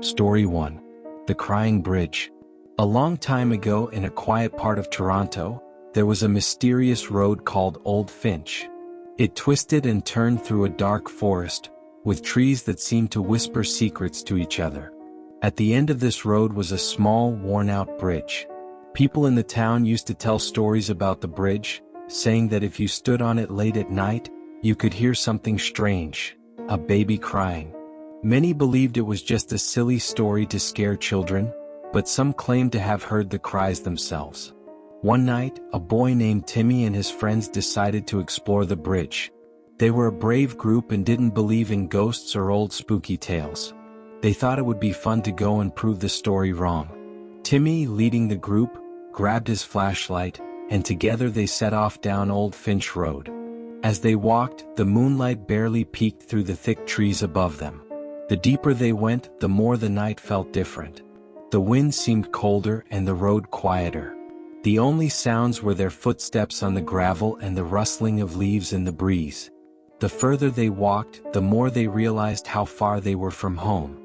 Story 1. The Crying Bridge. A long time ago in a quiet part of Toronto, there was a mysterious road called Old Finch. It twisted and turned through a dark forest, with trees that seemed to whisper secrets to each other. At the end of this road was a small, worn-out bridge. People in the town used to tell stories about the bridge, saying that if you stood on it late at night, you could hear something strange, a baby crying. Many believed it was just a silly story to scare children, but some claimed to have heard the cries themselves. One night, a boy named Timmy and his friends decided to explore the bridge. They were a brave group and didn't believe in ghosts or old spooky tales. They thought it would be fun to go and prove the story wrong. Timmy, leading the group, grabbed his flashlight, and together they set off down Old Finch Road. As they walked, the moonlight barely peeked through the thick trees above them. The deeper they went, the more the night felt different. The wind seemed colder and the road quieter. The only sounds were their footsteps on the gravel and the rustling of leaves in the breeze. The further they walked, the more they realized how far they were from home.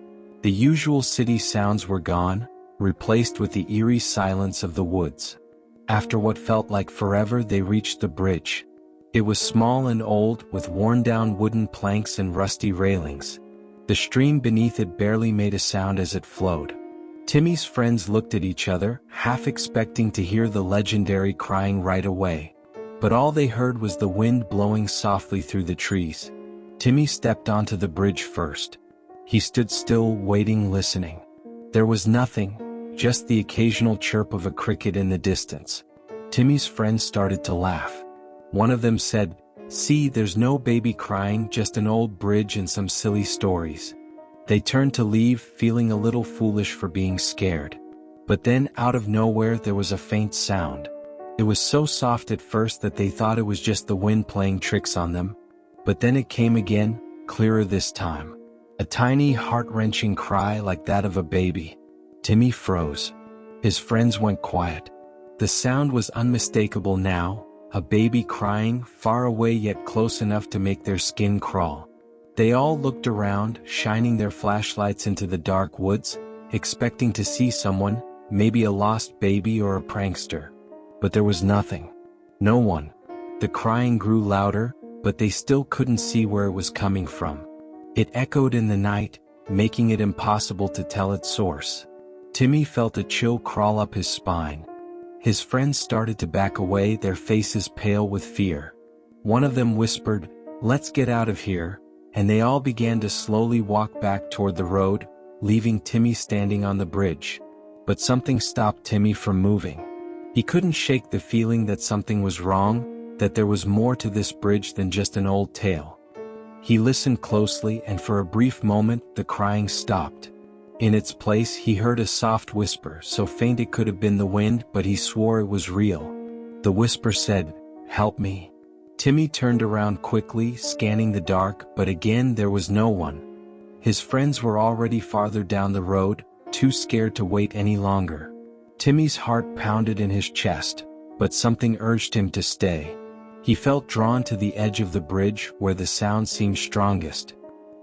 The usual city sounds were gone, replaced with the eerie silence of the woods. After what felt like forever, they reached the bridge. It was small and old, with worn-down wooden planks and rusty railings. The stream beneath it barely made a sound as it flowed. Timmy's friends looked at each other, half expecting to hear the legendary crying right away. But all they heard was the wind blowing softly through the trees. Timmy stepped onto the bridge first. He stood still, waiting, listening. There was nothing, just the occasional chirp of a cricket in the distance. Timmy's friends started to laugh. One of them said, "See, there's no baby crying, just an old bridge and some silly stories." They turned to leave, feeling a little foolish for being scared. But then, out of nowhere, there was a faint sound. It was so soft at first that they thought it was just the wind playing tricks on them. But then it came again, clearer this time. A tiny, heart-wrenching cry like that of a baby. Timmy froze. His friends went quiet. The sound was unmistakable now. A baby crying, far away yet close enough to make their skin crawl. They all looked around, shining their flashlights into the dark woods, expecting to see someone, maybe a lost baby or a prankster. But there was nothing. No one. The crying grew louder, but they still couldn't see where it was coming from. It echoed in the night, making it impossible to tell its source. Timmy felt a chill crawl up his spine. His friends started to back away, their faces pale with fear. One of them whispered, "Let's get out of here," and they all began to slowly walk back toward the road, leaving Timmy standing on the bridge. But something stopped Timmy from moving. He couldn't shake the feeling that something was wrong, that there was more to this bridge than just an old tale. He listened closely, and for a brief moment, the crying stopped. In its place, he heard a soft whisper, so faint it could have been the wind, but he swore it was real. The whisper said, "Help me." Timmy turned around quickly, scanning the dark, but again there was no one. His friends were already farther down the road, too scared to wait any longer. Timmy's heart pounded in his chest, but something urged him to stay. He felt drawn to the edge of the bridge, where the sound seemed strongest.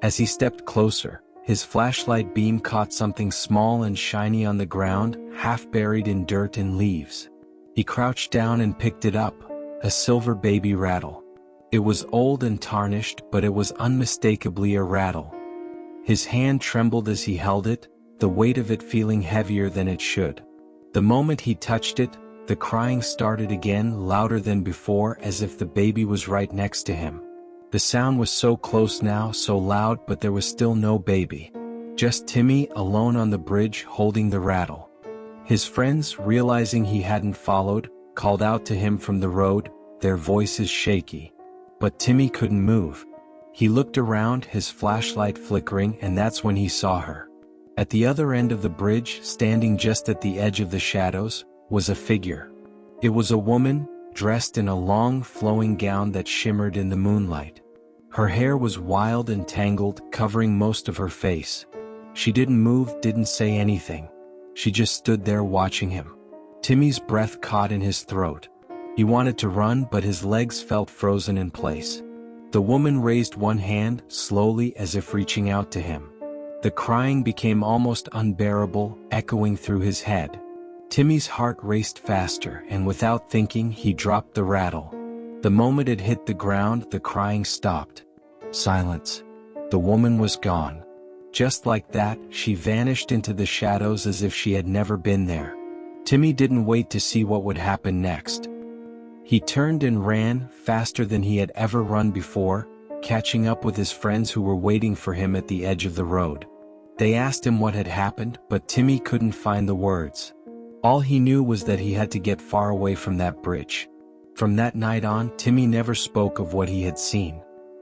As he stepped closer, his flashlight beam caught something small and shiny on the ground, half buried in dirt and leaves. He crouched down and picked it up, a silver baby rattle. It was old and tarnished, but it was unmistakably a rattle. His hand trembled as he held it, the weight of it feeling heavier than it should. The moment he touched it, the crying started again, louder than before, as if the baby was right next to him. The sound was so close now, so loud, but there was still no baby. Just Timmy, alone on the bridge, holding the rattle. His friends, realizing he hadn't followed, called out to him from the road, their voices shaky. But Timmy couldn't move. He looked around, his flashlight flickering, and that's when he saw her. At the other end of the bridge, standing just at the edge of the shadows, was a figure. It was a woman, dressed in a long, flowing gown that shimmered in the moonlight. Her hair was wild and tangled, covering most of her face. She didn't move, didn't say anything. She just stood there watching him. Timmy's breath caught in his throat. He wanted to run, but his legs felt frozen in place. The woman raised one hand, slowly, as if reaching out to him. The crying became almost unbearable, echoing through his head. Timmy's heart raced faster, and without thinking, he dropped the rattle. The moment it hit the ground, the crying stopped. Silence. The woman was gone. Just like that, she vanished into the shadows as if she had never been there. Timmy didn't wait to see what would happen next. He turned and ran, faster than he had ever run before, catching up with his friends who were waiting for him at the edge of the road. They asked him what had happened, but Timmy couldn't find the words. All he knew was that he had to get far away from that bridge. From that night on, Timmy never spoke of what he had seen.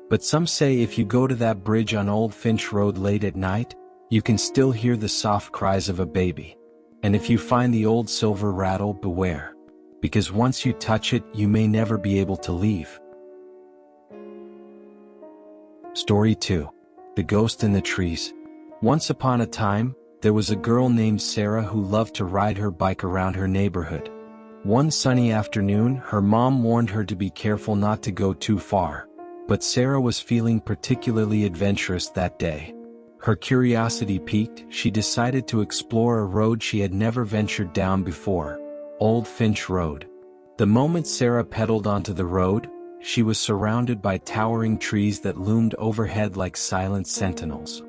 But some say if you go to that bridge on Old Finch Road late at night, you can still hear the soft cries of a baby. And if you find the old silver rattle, beware. Because once you touch it, you may never be able to leave. Story 2. The Ghost in the Trees. Once upon a time, there was a girl named Sarah who loved to ride her bike around her neighborhood. One sunny afternoon, her mom warned her to be careful not to go too far. But Sarah was feeling particularly adventurous that day. Her curiosity piqued, she decided to explore a road she had never ventured down before, Old Finch Road. The moment Sarah pedaled onto the road, she was surrounded by towering trees that loomed overhead like silent sentinels.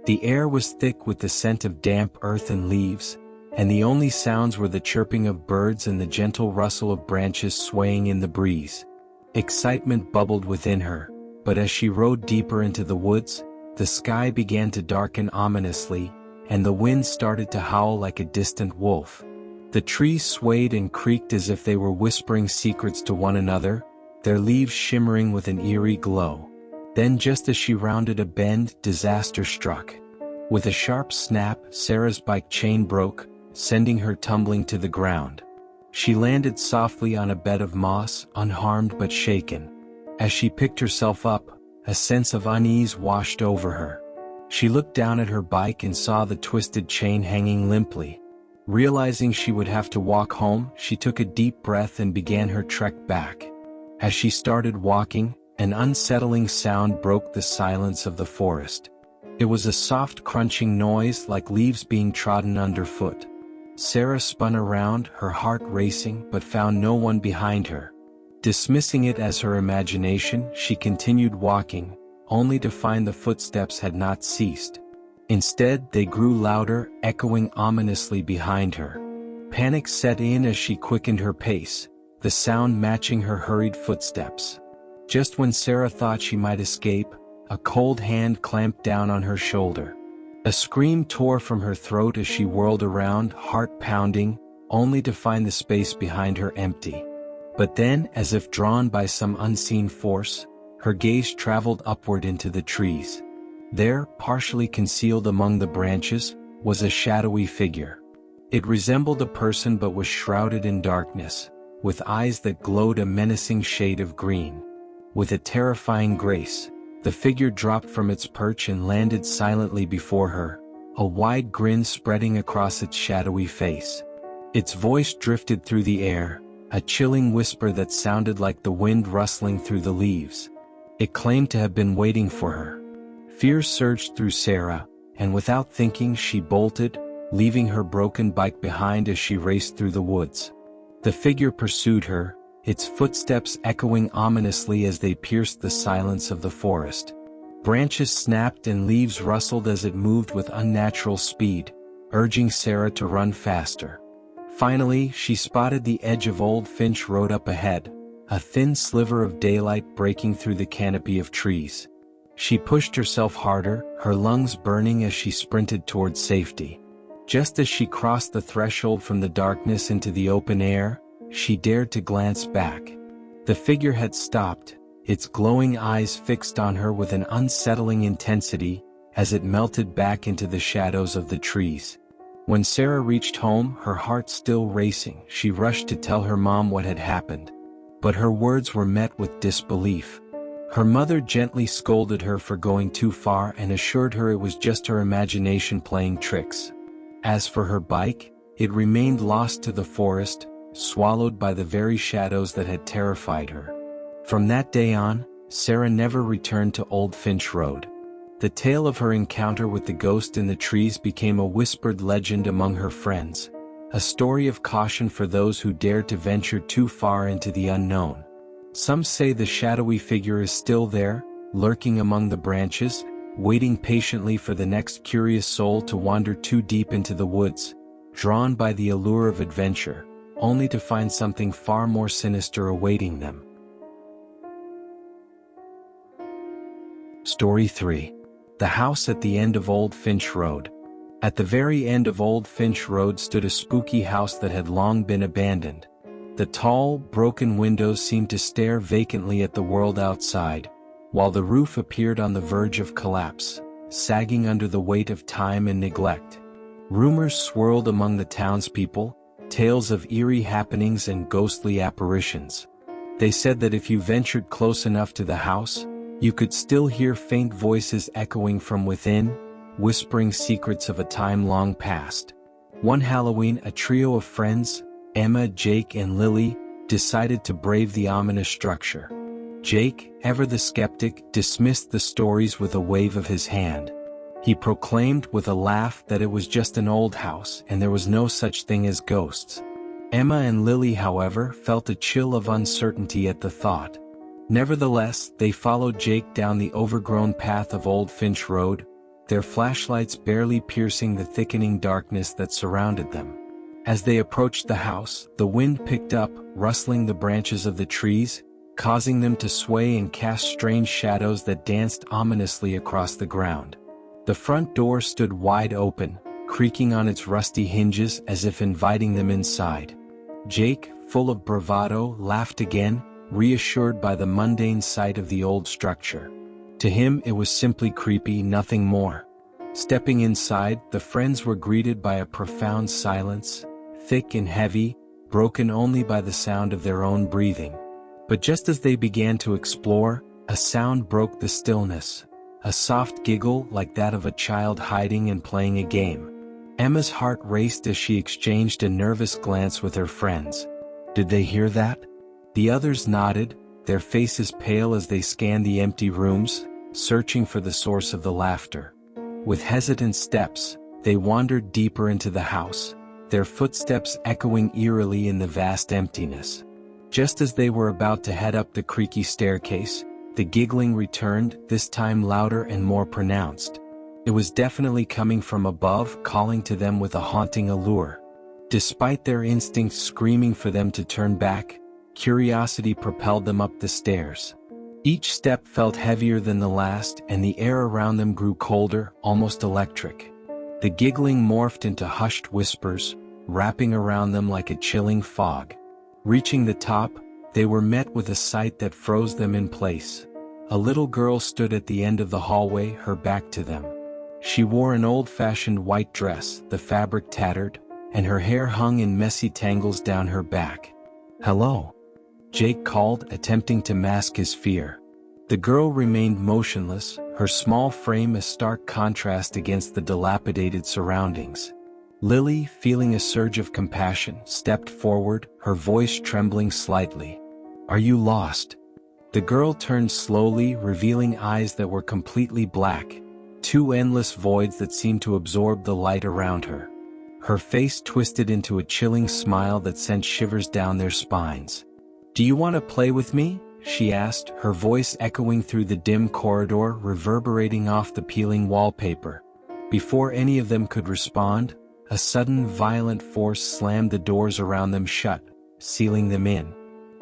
The air was thick with the scent of damp earth and leaves, and the only sounds were the chirping of birds and the gentle rustle of branches swaying in the breeze. Excitement bubbled within her, but as she rode deeper into the woods, the sky began to darken ominously, and the wind started to howl like a distant wolf. The trees swayed and creaked as if they were whispering secrets to one another, their leaves shimmering with an eerie glow. Then just as she rounded a bend, disaster struck. With a sharp snap, Sarah's bike chain broke, sending her tumbling to the ground. She landed softly on a bed of moss, unharmed but shaken. As she picked herself up, a sense of unease washed over her. She looked down at her bike and saw the twisted chain hanging limply. Realizing she would have to walk home, she took a deep breath and began her trek back. As she started walking, an unsettling sound broke the silence of the forest. It was a soft crunching noise like leaves being trodden underfoot. Sarah spun around, her heart racing, but found no one behind her. Dismissing it as her imagination, she continued walking, only to find the footsteps had not ceased. Instead, they grew louder, echoing ominously behind her. Panic set in as she quickened her pace, the sound matching her hurried footsteps. Just when Sarah thought she might escape, a cold hand clamped down on her shoulder. A scream tore from her throat as she whirled around, heart pounding, only to find the space behind her empty. But then, as if drawn by some unseen force, her gaze traveled upward into the trees. There, partially concealed among the branches, was a shadowy figure. It resembled a person but was shrouded in darkness, with eyes that glowed a menacing shade of green. With a terrifying grace, the figure dropped from its perch and landed silently before her, a wide grin spreading across its shadowy face. Its voice drifted through the air, a chilling whisper that sounded like the wind rustling through the leaves. It claimed to have been waiting for her. Fear surged through Sarah, and without thinking she bolted, leaving her broken bike behind as she raced through the woods. The figure pursued her, its footsteps echoing ominously as they pierced the silence of the forest. Branches snapped and leaves rustled as it moved with unnatural speed, urging Sarah to run faster. Finally, she spotted the edge of Old Finch Road up ahead, a thin sliver of daylight breaking through the canopy of trees. She pushed herself harder, her lungs burning as she sprinted toward safety. Just as she crossed the threshold from the darkness into the open air, she dared to glance back. The figure had stopped, its glowing eyes fixed on her with an unsettling intensity, as it melted back into the shadows of the trees. When Sarah reached home, her heart still racing, she rushed to tell her mom what had happened. But her words were met with disbelief. Her mother gently scolded her for going too far and assured her it was just her imagination playing tricks. As for her bike, it remained lost to the forest, swallowed by the very shadows that had terrified her. From that day on, Sarah never returned to Old Finch Road. The tale of her encounter with the ghost in the trees became a whispered legend among her friends, a story of caution for those who dared to venture too far into the unknown. Some say the shadowy figure is still there, lurking among the branches, waiting patiently for the next curious soul to wander too deep into the woods, drawn by the allure of adventure, only to find something far more sinister awaiting them. Story 3. The House at the End of Old Finch Road. At the very end of Old Finch Road stood a spooky house that had long been abandoned. The tall, broken windows seemed to stare vacantly at the world outside, while the roof appeared on the verge of collapse, sagging under the weight of time and neglect. Rumors swirled among the townspeople, tales of eerie happenings and ghostly apparitions. They said that if you ventured close enough to the house, you could still hear faint voices echoing from within, whispering secrets of a time long past. One Halloween, a trio of friends, Emma, Jake, and Lily, decided to brave the ominous structure. Jake, ever the skeptic, dismissed the stories with a wave of his hand. He proclaimed with a laugh that it was just an old house and there was no such thing as ghosts. Emma and Lily, however, felt a chill of uncertainty at the thought. Nevertheless, they followed Jake down the overgrown path of Old Finch Road, their flashlights barely piercing the thickening darkness that surrounded them. As they approached the house, the wind picked up, rustling the branches of the trees, causing them to sway and cast strange shadows that danced ominously across the ground. The front door stood wide open, creaking on its rusty hinges as if inviting them inside. Jake, full of bravado, laughed again, reassured by the mundane sight of the old structure. To him it was simply creepy, nothing more. Stepping inside, the friends were greeted by a profound silence, thick and heavy, broken only by the sound of their own breathing. But just as they began to explore, a sound broke the stillness, a soft giggle like that of a child hiding and playing a game. Emma's heart raced as she exchanged a nervous glance with her friends. Did they hear that? The others nodded, their faces pale as they scanned the empty rooms, searching for the source of the laughter. With hesitant steps, they wandered deeper into the house, their footsteps echoing eerily in the vast emptiness. Just as they were about to head up the creaky staircase, the giggling returned, this time louder and more pronounced. It was definitely coming from above, calling to them with a haunting allure. Despite their instincts screaming for them to turn back, curiosity propelled them up the stairs. Each step felt heavier than the last, and the air around them grew colder, almost electric. The giggling morphed into hushed whispers, wrapping around them like a chilling fog. Reaching the top, they were met with a sight that froze them in place. A little girl stood at the end of the hallway, her back to them. She wore an old-fashioned white dress, the fabric tattered, and her hair hung in messy tangles down her back. "Hello," Jake called, attempting to mask his fear. The girl remained motionless, her small frame a stark contrast against the dilapidated surroundings. Lily, feeling a surge of compassion, stepped forward, her voice trembling slightly. "Are you lost?" The girl turned slowly, revealing eyes that were completely black, two endless voids that seemed to absorb the light around her. Her face twisted into a chilling smile that sent shivers down their spines. "Do you want to play with me?" she asked, her voice echoing through the dim corridor, reverberating off the peeling wallpaper. Before any of them could respond, a sudden violent force slammed the doors around them shut, sealing them in.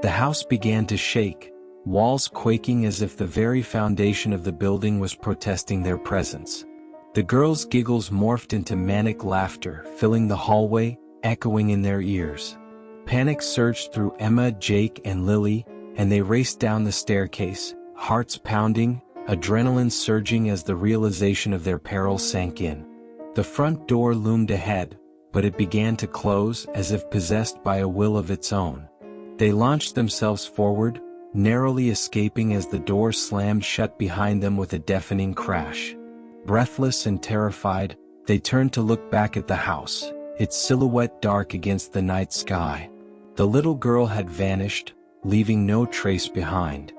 The house began to shake, walls quaking as if the very foundation of the building was protesting their presence. The girls' giggles morphed into manic laughter, filling the hallway, echoing in their ears. Panic surged through Emma, Jake, and Lily, and they raced down the staircase, hearts pounding, adrenaline surging as the realization of their peril sank in. The front door loomed ahead, but it began to close as if possessed by a will of its own. They launched themselves forward, narrowly escaping as the door slammed shut behind them with a deafening crash. Breathless and terrified, they turned to look back at the house, its silhouette dark against the night sky. The little girl had vanished, leaving no trace behind.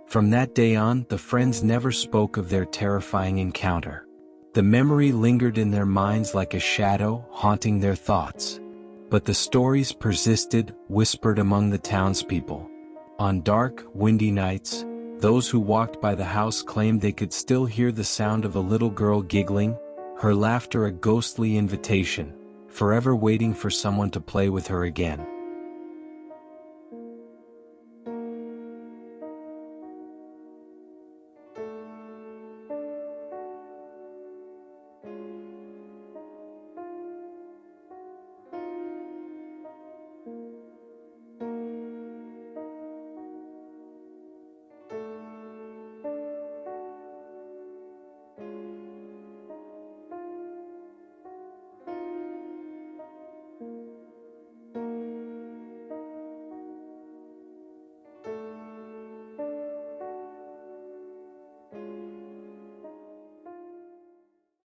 From that day on, the friends never spoke of their terrifying encounter. The memory lingered in their minds like a shadow, haunting their thoughts. But the stories persisted, whispered among the townspeople. On dark, windy nights, those who walked by the house claimed they could still hear the sound of a little girl giggling, her laughter a ghostly invitation, forever waiting for someone to play with her again.